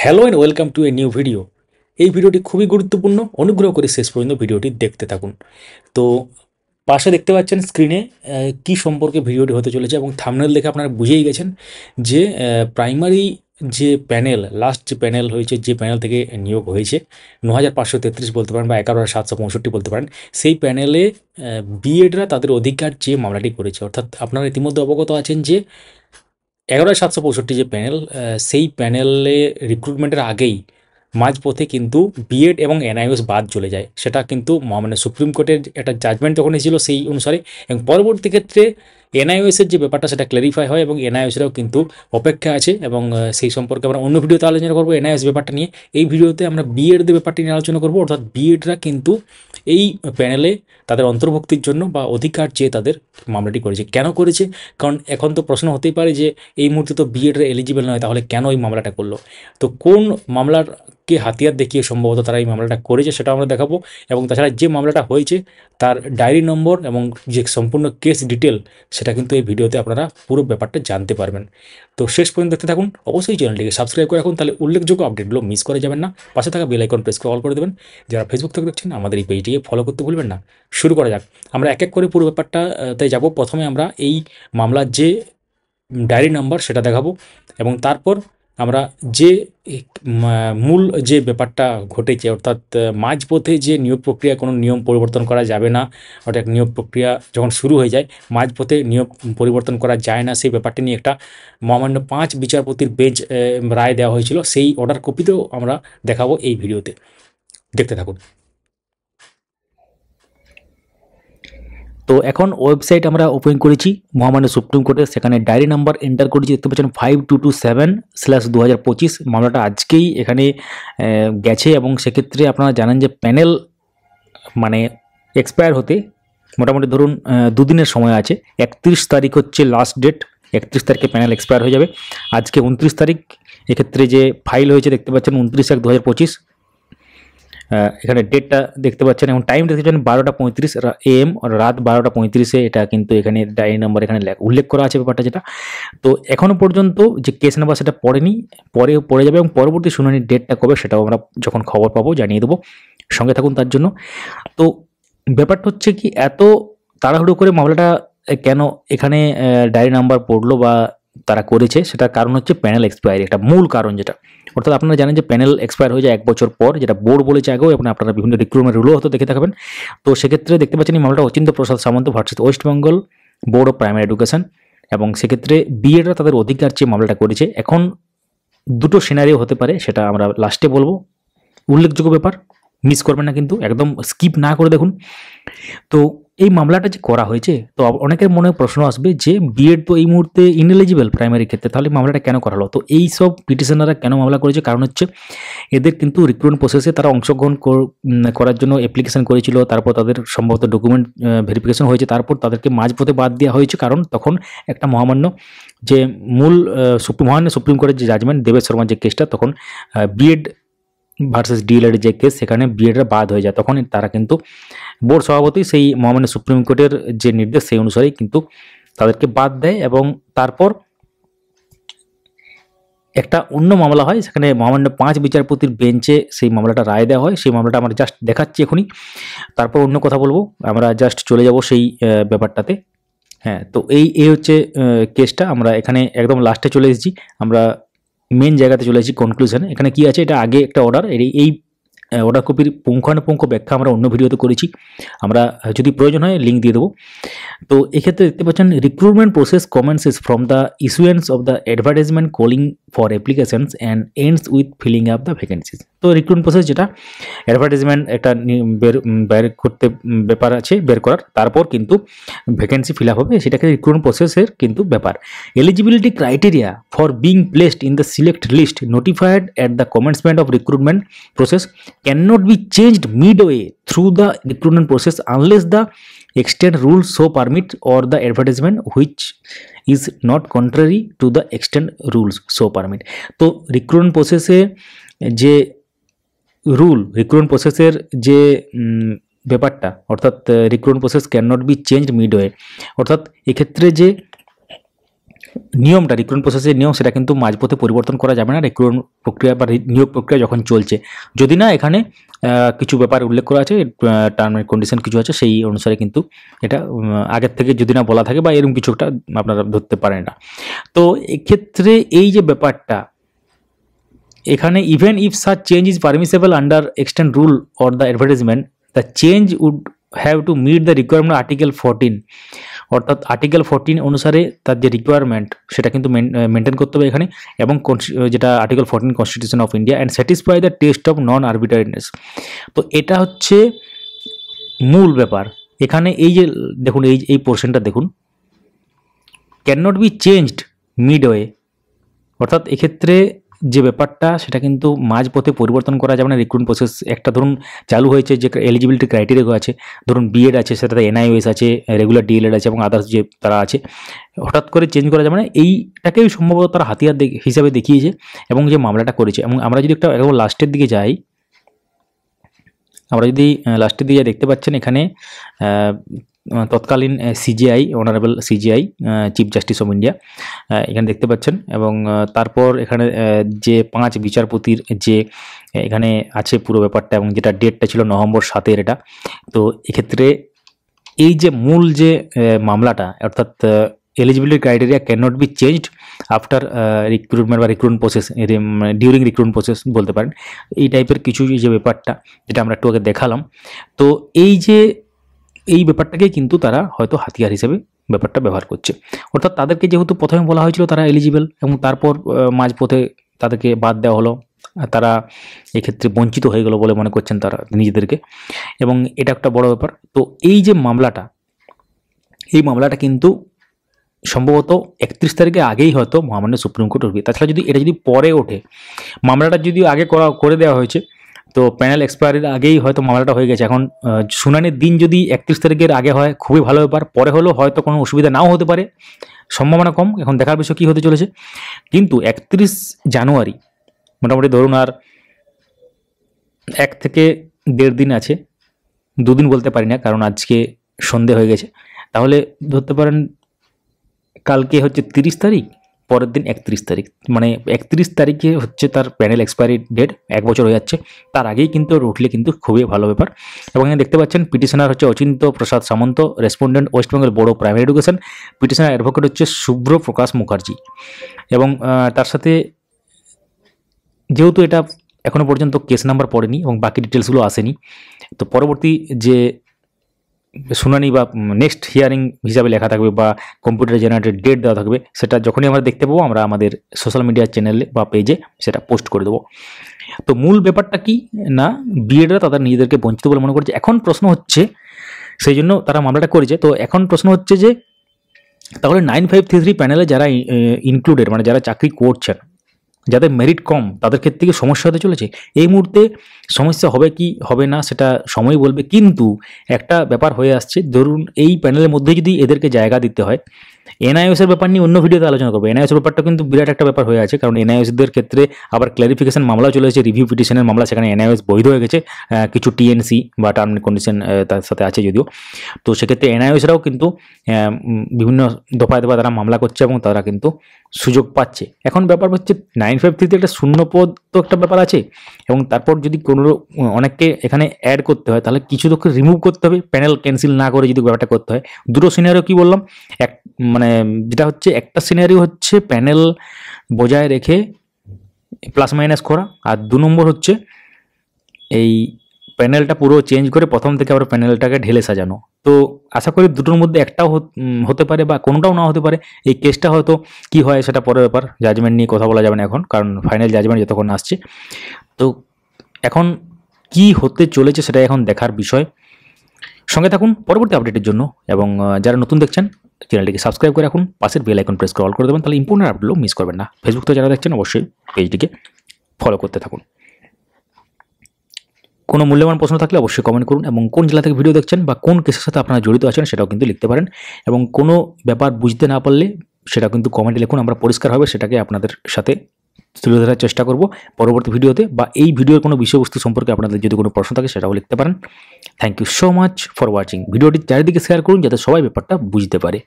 Hello and welcome to a new video. এই ভিডিওটি খুবই গুরুত্বপূর্ণ, অনুগ্রহ করে শেষ পর্যন্ত ভিডিওটি দেখতে থাকুন। তো পাশে দেখতে পাচ্ছেন স্ক্রিনে কি সম্পর্কে ভিডিওটি হতে চলেছে, এবং থাম্বনেল দেখে আপনারা বুঝেই গেছেন যে প্রাইমারি যে প্যানেল, লাস্ট যে প্যানেল হয়েছে, যে প্যানেল থেকে নিয়োগ হয়েছে ৯,৫৩৩ বলতে পারেন বা ১১,৭৬৫ বলতে পারেন, সেই প্যানেলে বিএডরা তাদের অধিকার যে মামলাটি করেছে। অর্থাৎ আপনারা ইতিমধ্যে অবগত আছেন যে ১১,৭৬৫ যে প্যানেল, সেই প্যানেলে রিক্রুটমেন্টের আগেই মাঝপথে কিন্তু বিএড এবং এনআইওএস বাদ চলে যায়। সেটা কিন্তু মানে সুপ্রিম কোর্টের একটা জাজমেন্ট যখন এসেছিল সেই অনুসারে, এবং পরবর্তী ক্ষেত্রে এনআইওএসের যে ব্যাপারটা সেটা ক্ল্যারিফাই হয়, এবং এনআইওএসরাও কিন্তু অপেক্ষা আছে, এবং সেই সম্পর্কে আমরা অন্য ভিডিওতে আলোচনা করবো এনআইওএস ব্যাপারটা নিয়ে। এই ভিডিওতে আমরা বিএডদের ব্যাপারটি নিয়ে আলোচনা করবো। অর্থাৎ বিএডরা কিন্তু এই প্যানেলে তাদের অন্তর্ভুক্তির জন্য বা অধিকার চেয়ে তাদের মামলাটি করেছে। কেন করেছে? কারণ এখন তো প্রশ্ন হতেই পারে যে এই মুহূর্তে তো বিএডরা এলিজিবল নয়, তাহলে কেন এই মামলাটা করলো? তো কোন মামলাকে হাতিয়ার দেখিয়ে সম্ভবত তারা এই মামলাটা করেছে সেটা আমরা দেখাবো, এবং তাছাড়া যে মামলাটা হয়েছে তার ডায়েরি নম্বর এবং যে সম্পূর্ণ কেস ডিটেল সেটা কিন্তু এই ভিডিওতে আপনারা পুরো ব্যাপারটা জানতে পারবেন। তো শেষ পর্যন্ত দেখতে থাকুন। অবশ্যই চ্যানেলটিকে সাবস্ক্রাইব করে রাখুন, তাহলে উল্লেখযোগ্য আপডেটগুলো মিস করে যাবেন না। পাশে থাকা বেল আইকন প্রেস করে অল করে দেবেন। যারা ফেসবুক থেকে দেখছেন আমাদের এই পেজটিকে ফলো করতে ভুলবেন না। শুরু করা যাক। আমরা এক এক করে পুরো ব্যাপারটাতে যাব। প্রথমে আমরা এই মামলার যে ডায়েরি নাম্বার সেটা দেখাবো, এবং তারপর আমরা যে মূল যে ব্যাপারটা ঘটেছে, অর্থাৎ মাঝপথে যে নিয়োগ প্রক্রিয়া কোনো নিয়ম পরিবর্তন করা যাবে না, অর্থাৎ নিয়োগ প্রক্রিয়া যখন শুরু হয়ে যায় মাঝপথে নিয়োগ পরিবর্তন করা যায় না, সেই ব্যাপারটি নিয়ে একটা মহামান্য ৫ বিচারপতির বেঞ্চ রায় দেওয়া হয়েছিল, সেই অর্ডার কপিতেও আমরা দেখাবো এই ভিডিওতে। দেখতে থাকুন। তো এখন ওয়েবসাইট আমরা ওপেন করেছি মহামান্য সুপ্রিম কোর্টের, সেখানে ডায়েরি নাম্বার এন্টার করেছি, দেখতে পাচ্ছেন 5227/2025। মামলাটা আজকেই এখানে গেছে, এবং সেক্ষেত্রে আপনারা জানেন যে প্যানেল মানে এক্সপায়ার হতে মোটামুটি ধরুন দুদিনের সময় আছে। ৩১ তারিখ হচ্ছে লাস্ট ডেট, ৩১ তারিখে প্যানেল এক্সপায়ার হয়ে যাবে। আজকে ২৯ তারিখ, এক্ষেত্রে যে ফাইল হয়েছে দেখতে পাচ্ছেন 29/১/2025। এখানে ডেটটা দেখতে পাচ্ছেন, এবং টাইম দেখতে পাচ্ছেন ১২:৩৫ AM, রাত ১২:৩৫-এ এটা কিন্তু এখানে ডায়েরি নাম্বার এখানে উল্লেখ করা আছে ব্যাপারটা যেটা। তো এখনও পর্যন্ত যে কেস নাম্বার সেটা পড়েনি, পরে পড়ে যাবে, এবং পরবর্তী শুনানির ডেটটা কবে সেটাও আমরা যখন খবর পাবো জানিয়ে দেবো। সঙ্গে থাকুন তার জন্য। তো ব্যাপারটা হচ্ছে কি, এত তাড়াহুড়ো করে মামলাটা কেন এখানে ডায়েরি নাম্বার পড়লো বা তারা করেছে, সেটার কারণ হচ্ছে প্যানেল এক্সপায়ারি, একটা মূল কারণ যেটা। অর্থাৎ আপনারা জানেন যে প্যানেল এক্সপায়ার হয়ে যায় ১ বছর পর, যেটা বোর্ড বলেছে আগেও, এবং আপনারা বিভিন্ন রিক্রুটমেন্ট রুলও হয়তো দেখে থাকবেন। তো সেক্ষেত্রে দেখতে পাচ্ছেন এই মামলাটা Achintya Prasad Samanta versus West Bengal Board of Primary Education, এবং সেক্ষেত্রে বিএডরা তাদের অধিকার চেয়ে মামলাটা করেছে। এখন দুটো সিনারিও হতে পারে, সেটা আমরা লাস্টে বলবো। উল্লেখযোগ্য ব্যাপার, মিস করবেন না কিন্তু, একদম স্কিপ না করে দেখুন। তো এই মামলাটা যে করা হয়েছে, তো অনেকের মনে প্রশ্ন আসবে যে বিএড তো এই মুহূর্তে ইনএলিজিবল প্রাইমারি ক্ষেত্রে, তাহলে মামলাটা কেন করা হলো? তো এই সব পিটিশনাররা কেন মামলা করেছে? কারণ হচ্ছে এদের কিন্তু রিক্রুটমেন্ট প্রসেসে তারা অংশগ্রহণ করার জন্য অ্যাপ্লিকেশন করেছিল, তারপর তাদের সম্ভবত ডকুমেন্ট ভেরিফিকেশন হয়েছে, তারপর তাদেরকে মাঝপথে বাদ দেওয়া হয়েছে, কারণ তখন একটা মহামান্য যে মূল মহামান্য সুপ্রিম কোর্টের যে জাজমেন্ট, দেবেশ শর্মার যে কেসটা, তখন বিএড ভার্সেস ডিএলএড যে কেস, সেখানে বিএডরা বাদ হয়ে যায়। তখন তারা কিন্তু বোর্ড সভাপতি সেই মহামান্য সুপ্রিম কোর্টের যে নির্দেশ সেই অনুসারেই কিন্তু তাদেরকে বাদ দেয়, এবং তারপর একটা অন্য মামলা হয়, সেখানে মহামান্য ৫ বিচারপতির বেঞ্চে সেই মামলাটা রায় দেওয়া হয়। সেই মামলাটা আমরা জাস্ট দেখাচ্ছি এখনই, তারপর অন্য কথা বলবো। আমরা জাস্ট চলে যাব সেই ব্যাপারটাতে। হ্যাঁ, তো এই হচ্ছে কেসটা। আমরা এখানে একদম লাস্টে চলে এসেছি, আমরা মেন জায়গাতে চলে এসেছি, কনক্লুশনে। এখানে কি আছে, এটা আগে একটা অর্ডার, এই অর্ডার কপির পুঙ্খানুপুঙ্খ ব্যাখ্যা আমরা অন্য ভিডিওতে করেছি, আমরা যদি প্রয়োজন হয় লিঙ্ক দিয়ে দেবো। তো এক্ষেত্রে দেখতে পাচ্ছেন, recruitment process commences from the issuance of the advertisement calling for applications and ends with filling up the vacancies. তো রিক্রুটমেন্ট প্রসেস যেটা, অ্যাডভার্টাইজমেন্ট একটা বের করতে ব্যাপার আছে, বের করার, তারপর কিন্তু ভ্যাকেন্সি ফিল আপ হবে, সেটাকে রিক্রুটমেন্ট প্রসেসের কিন্তু ব্যাপার। Eligibility criteria for being placed in the select list notified at the commencement of recruitment process cannot be changed midway through the recruitment process unless the extant rules so permit or the advertisement which is not contrary to the extant rules so permit. তো recruitment প্রসেসে যে recruitment প্রসেসের যে ব্যাপারটা, অর্থাৎ recruitment process can not be changed midway, অর্থাৎ এক্ষেত্রে যে নিয়মটা, রিক্রুটমেন্ট প্রসেসের নিয়ম, সেটা কিন্তু মাঝপথে পরিবর্তন করা যাবে না রিক্রুটমেন্ট প্রক্রিয়া বা নিয়োগ প্রক্রিয়া যখন চলছে, যদি না এখানে কিছু ব্যাপার উল্লেখ করা আছে, টার্ম এন্ড কন্ডিশন কিছু আছে, সেই অনুসারে কিন্তু এটা আগের থেকে যদি না বলা থাকে বা এরকম কিছু একটা আপনারা ধরতে পারেন না। তো এক্ষেত্রে এই যে ব্যাপারটা এখানে, even if such change is permissible under extant rule or the advertisement, the change would have to meet the requirement article 14, অর্থাৎ আর্টিকেল 14 অনুসারে তার যে রিকোয়ারমেন্ট সেটা কিন্তু মেনটেন করতে হবে এখানে, এবং যেটা article 14 Constitution of India, and satisfy the test of non arbitrariness. তো এটা হচ্ছে মূল ব্যাপার এখানে। এই যে দেখুন, এই পোর্শনটা দেখুন, can not be changed midway, অর্থাৎ এক্ষেত্রে যে ব্যাপারটা সেটা কিন্তু মাঝপথে পরিবর্তন করা যাবে না। রিক্রুটমেন্ট প্রসেস একটা ধরুন চালু হয়েছে, যে এলিজিবিলিটি ক্রাইটেরিয়া আছে, ধরুন বিএড আছে, সেটাতে এনআইওএস আছে, রেগুলার ডিএলএড আছে এবং আদার্স যে তারা আছে, হঠাৎ করে চেঞ্জ করা যাবে না। এইটাকেই সম্ভবত তারা হাতিয়ার হিসাবে দেখিয়েছে এবং যে মামলাটা করেছে। এবং আমরা যদি একটা একদম লাস্টের দিকে যাই, আমরা যদি লাস্টের দিকে দেখতে পাচ্ছেন এখানে তৎকালীন CGI, honourable CGI, chief justice of India, এখানে দেখতে পাচ্ছেন। এবং তারপর এখানে যে 5 বিচারপতির যে এখানে আছে পুরো ব্যাপারটা, এবং যেটা ডেটটা ছিল নভেম্বর 7 এটা। তো এক্ষেত্রে এই যে মূল যে মামলাটা, অর্থাৎ eligibility criteria can not be changed after recruitment বা recruitment process, during recruitment process বলতে পারেন, এই টাইপের কিছু যে ব্যাপারটা যেটা আমরা একটু আগে দেখালাম। তো এই ব্যাপারটাকে কিন্তু তারা হয়তো হাতিয়ার হিসেবে ব্যাপারটা ব্যবহার করছে। অর্থাৎ তাদেরকে যেহেতু প্রথমে বলা হয়েছিল তারা এলিজিবল, এবং তারপর মাঝপথে তাদেরকে বাদ দেওয়া হলো, তারা এক্ষেত্রে বঞ্চিত হয়ে গেল বলে মনে করছেন তারা নিজেদেরকে, এবং এটা একটা বড় ব্যাপার। তো এই যে মামলাটা, এই মামলাটা কিন্তু সম্ভবত 31 তারিখে আগেই হয়তো মহামান্য সুপ্রিম কোর্ট উঠবে। তাছাড়া যদি এটা যদি পরে ওঠে, মামলাটা যদি আগে করে দেওয়া হয়েছে, তো প্যানেল এক্সপায়ারির আগেই হয়তো মামলাটা হয়ে গেছে। এখন শুনানির দিন যদি 31 তারিখের আগে হয়, খুবই ভালো ব্যাপার। পরে হলেও হয়তো কোনো অসুবিধা নাও হতে পারে, সম্ভাবনা কম। এখন দেখার বিষয় কী হতে চলেছে। কিন্তু 31 জানুয়ারি মোটামুটি ধরুন আর 1 থেকে 1.5 দিন আছে, 2 দিন বলতে পারি না কারণ আজকে সন্ধে হয়ে গেছে। তাহলে ধরতে পারেন কালকে হচ্ছে 30 তারিখ, পরের দিন 31 তারিখ, মানে 31 তারিখে হচ্ছে তার প্যানেল এক্সপায়ারি ডেট, 1 বছর হয়ে যাচ্ছে। তার আগেই কিন্তু উঠলে কিন্তু খুবই ভালো ব্যাপার। এবং এখানে দেখতে পাচ্ছেন পিটিশনার হচ্ছে Achinta Prasad Samanta, respondent West Bengal Board of Primary Education, petitioner advocate হচ্ছে শুভ্র প্রকাশ মুখার্জি। এবং তার সাথে যেহেতু এটা এখনও পর্যন্ত কেস নাম্বার পড়েনি এবং বাকি ডিটেলসগুলো আসেনি, তো পরবর্তী যে শুনানি বা নেক্সট হিয়ারিং হিসাবে লেখা থাকবে বা কম্পিউটার জেনারেটেড ডেট দেওয়া থাকবে, সেটা যখনই আমরা দেখতে পাবো আমরা আমাদের সোশ্যাল মিডিয়া চ্যানেলে বা পেজে সেটা পোস্ট করে দেবো। তো মূল ব্যাপারটা কি না, বিএডরা তাদের নিজেদেরকে বঞ্চিত বলে মনে করছে। এখন প্রশ্ন হচ্ছে, সেই জন্য তারা মামলাটা করেছে। তো এখন প্রশ্ন হচ্ছে যে তাহলে 9533 প্যানেলে যারা ইনক্লুডেড, মানে যারা চাকরি করছেন, যাদের মেরিট কম, তাদের ক্ষেত্রে কি সমস্যা হতে চলেছে? এই মুহূর্তে সমস্যা হবে কি হবে না সেটা সময় বলবে। কিন্তু একটা ব্যাপার হয়ে আসছে, ধরুন এই প্যানেলের মধ্যে যদি এদেরকে জায়গা দিতে হয়, এনআইওএসের ব্যাপার নিয়ে অন্য ভিডিওতে আলোচনা করবো। এনআইওএসের ব্যাপারটা কিন্তু বিরাট একটা ব্যাপার হয়ে আছে, কারণ এনআইওএসদের ক্ষেত্রে আবার ক্ল্যারিফিকেশন মামলা চলে এসেছে, রিভিউ পিটিশনের মামলা, সেখানে এনআইওএস বৈধ হয়ে গেছে, কিছু টিএনসি বা টার্ম এন্ড কন্ডিশন তার সাথে আছে যদিও। তো সেক্ষেত্রে এনআইওএসরাও কিন্তু বিভিন্ন দফায় তারা মামলা করছে এবং তারা কিন্তু সুযোগ পাচ্ছে। এখন ব্যাপার হচ্ছে 953 একটা শূন্য পদ তো একটা ব্যাপার আছে, এবং তারপর যদি কোনো অনেককে এখানে অ্যাড করতে হয় তাহলে কিছু লোককে রিমুভ করতে হবে, প্যানেল ক্যান্সেল না করে যদি ব্যাপারটা করতে হয়। দুটো সিনারিও কি বললাম, মানে যেটা হচ্ছে একটা সিনারিও হচ্ছে প্যানেল বজায় রেখে প্লাস মাইনাস করা, আর 2 নম্বর হচ্ছে এই প্যানেলটা পুরো চেঞ্জ করে প্রথম থেকে আবার প্যানেলটাকে ঢেলে সাজানো। তো আশা করি দুটোর মধ্যে একটাও হতে পারে বা কোনোটাও না হতে পারে। এই কেসটা হয়তো কি হয় সেটা পরের ব্যাপার, জাজমেন্ট নিয়ে কথা বলা যাবে না এখন, কারণ ফাইনাল জাজমেন্ট যতক্ষণ আসছে। তো এখন কি হতে চলেছে সেটা এখন দেখার বিষয়। সঙ্গে থাকুন পরবর্তী আপডেটের জন্য, এবং যারা নতুন দেখছেন চ্যানেলটিকে সাবস্ক্রাইব করে রাখুন, পাশের বেল আইকন প্রেস করে অল করে দেবেন, তাহলে ইম্পর্টেন্ট আপডেটগুলো মিস করবেন না। ফেসবুক থেকে যারা দেখছেন অবশ্যই পেজটিকে ফলো করতে থাকুন। কোনো মূল্যবান প্রশ্ন থাকলে অবশ্যই কমেন্ট করুন, এবং কোন জেলা থেকে ভিডিও দেখছেন বা কোন কেসের সাথে আপনারা জড়িত আছেন সেটাও কিন্তু লিখতে পারেন। এবং কোনো ব্যাপার বুঝতে না পারলে সেটা কিন্তু কমেন্টে লিখুন, আমরা পরিষ্কারভাবে সেটাকে আপনাদের সাথে তুলে ধরার চেষ্টা করব পরবর্তী ভিডিওতে, বা এই ভিডিওর কোনো বিষয়বস্তু সম্পর্কে আপনাদের যদি কোনো প্রশ্ন থাকে সেটাও লিখতে পারেন। Thank you so much for watching. ভিডিওটি চারিদিকে শেয়ার করুন যাতে সবাই ব্যাপারটা বুঝতে পারে।